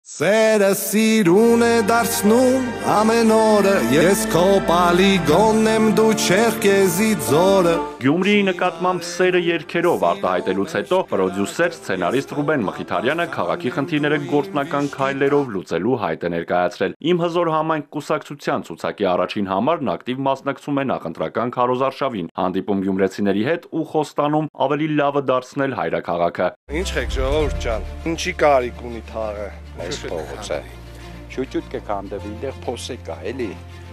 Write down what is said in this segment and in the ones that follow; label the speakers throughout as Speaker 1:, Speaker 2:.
Speaker 1: Սերը սիրուն է դարձնում ամեն օրը, ես քո պալիգոնն եմ, դու Չերքեզի ձորը։
Speaker 2: Գյումրիի նկատմամբ սերը երգերով արտահայտելուց հետո պրոդյուսեր, սցենարիստ Ռուբեն Մխիթարյանը քաղաքի խնդիրները գործնական քայլերով լուծելու հայտ է ներկայացրել։ Իմ հզոր համայնք կուսակցության ցուցակի առաջին համարն ակտիվ մասնակցում է նախընտրական քարոզարշավին, հանդիպում գյումրեցիների հետ ու խոստանում ավելի լավը դարձնել հայրաքաղաքը։
Speaker 3: Ինչ եք ժողովուրդ ջան, ինչի կարիք ունի թաղը։
Speaker 4: Այս փողոցը շուտ կքանդվի, դեռ փոսե կա, էլի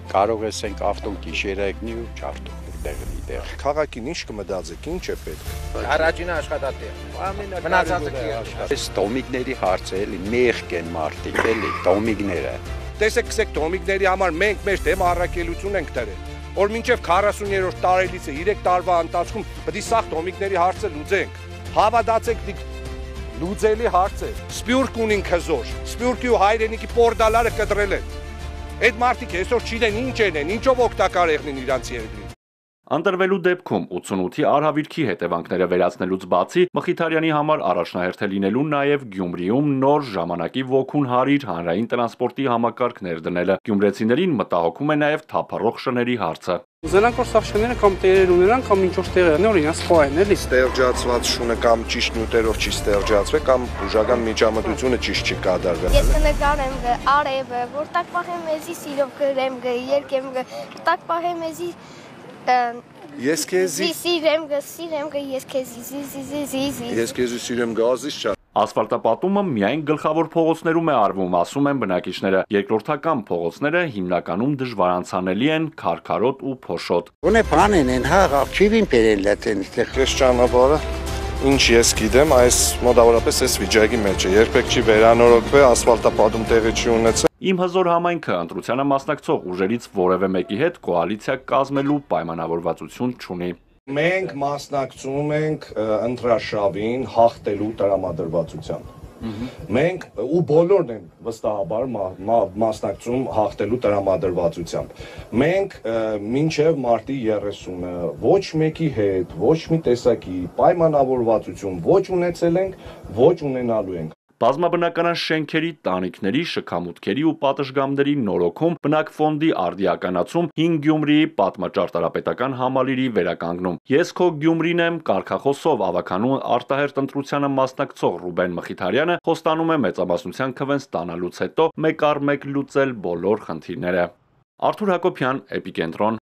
Speaker 4: կարող ես ենք ավտոն գիշերը եկնի ու չարտում դեղ։
Speaker 3: Քաղաքին ինչ կմտածեք, ինչ է պետք։
Speaker 5: Առաջին աշխատատեղ։ Մնացածը კი է։
Speaker 4: Այս տոմիկների հարցը էլի մեղք են մարդիկ, էլի տոմիկները։
Speaker 3: Տեսեք, տոմիկների համար մենք մեր դեմ առաքելություն ենք դրել։ Որ մինչև 40-րդ տարելիցը 3 տարվա ընթացքում պետք է սաղ տոմիկների հարցը լուծենք։ Հավատացեք, լուծելի հարց է։ Սպյուրք ունին հզոր, Սպյուրքի ու հայրենիքի պորդալարը կտրել են։ Այդ մարդիկ այսօր չինեն ինչ են, ինչով օգտակար եղնին իրանց երկրին։
Speaker 2: Ընտրվելու դեպքում 88-ի արհավիրքի հետևանքները վերացնելուց բացի Մխիթարյանի համար առաջնահերթ է լինելու նաև Գյումրիում նոր ժամանակի ոգուն հարիր հանրային տրանսպորտի համակարգ ներդնելը։ Գյումրեցիներին մտահոգում է նաև թափառող շների հարցը։
Speaker 6: Ուզենանք որ սաղ շները կամ տեղեր ունենան կամ ինչ-որ տեղեր, օրինակ սպային էլի։
Speaker 3: Ստեղծված շունը կամ ճիշտ նյութերով չի ստեղծվել կամ բուժական միջամտությունը ճիշտ չի կատարվել։
Speaker 7: Ես կնկարեմ արևը, որ տակ պահեմ մեզի սիրով գրեմ, երկեմ, տակ պահեմ մեզի
Speaker 3: Ես քեզի
Speaker 7: սիրեմ, ես քեզի
Speaker 3: սիրեմ գազից չա։
Speaker 2: Ասֆալտապատումը միայն գլխավոր փողոցներում է արվում, ասում են բնակիչները։ Երկրորդական փողոցները հիմնականում դժվարանցանելի են, քարքարոտ ու փոշոտ։
Speaker 4: Ունե բանեն են հաղ չիվին բերել լատեն այդտեղ։
Speaker 3: Ես ճանապարհը ինչ ես գիտեմ, այս մոտավորապես այս վիճակի մեջ է, երբեք չի վերանորոգվել, ասֆալտապատում տեղի չի ունեցել։
Speaker 2: Իմ հզոր համայնքը ընտրությանը մասնակցող ուժերից որևէ մեկի հետ կոալիցիա կազմելու պայմանավորվածություն չունի։
Speaker 3: Մենք մասնակցում ենք ընտրաշավին հաղթելու տրամադրվածությամբ։ Մենք ու բոլորն են վստահաբար մասնակցում հաղթելու տրամադրվածությամբ։ Մենք մինչև մարտի 30-ը ոչ մեկի հետ, ոչ մի տեսակի պայմանավորվածություն ոչ ունեցել ենք, ոչ ունենալու ենք։
Speaker 2: Բազմաբնականան շենքերի, տանիքների, շքամուտքերի ու պատշգամբների նորոգում, բնակֆոնդի արդիականացում, Հին Գյումրիի պատմաճարտարապետական համալիրի վերականգնում։ Ես քո Գյումրին եմ կարգախոսով ավականու արտահերթ ընտրությանը մասնակցող Ռուբեն Մխիթարյանը խոստանում է մեծամասնության քվեն ստանալուց հետո մեկ առ մեկ լուծել բոլոր խնդիրները։ Արթուր Հակոբյան, Էպիկենտրոն։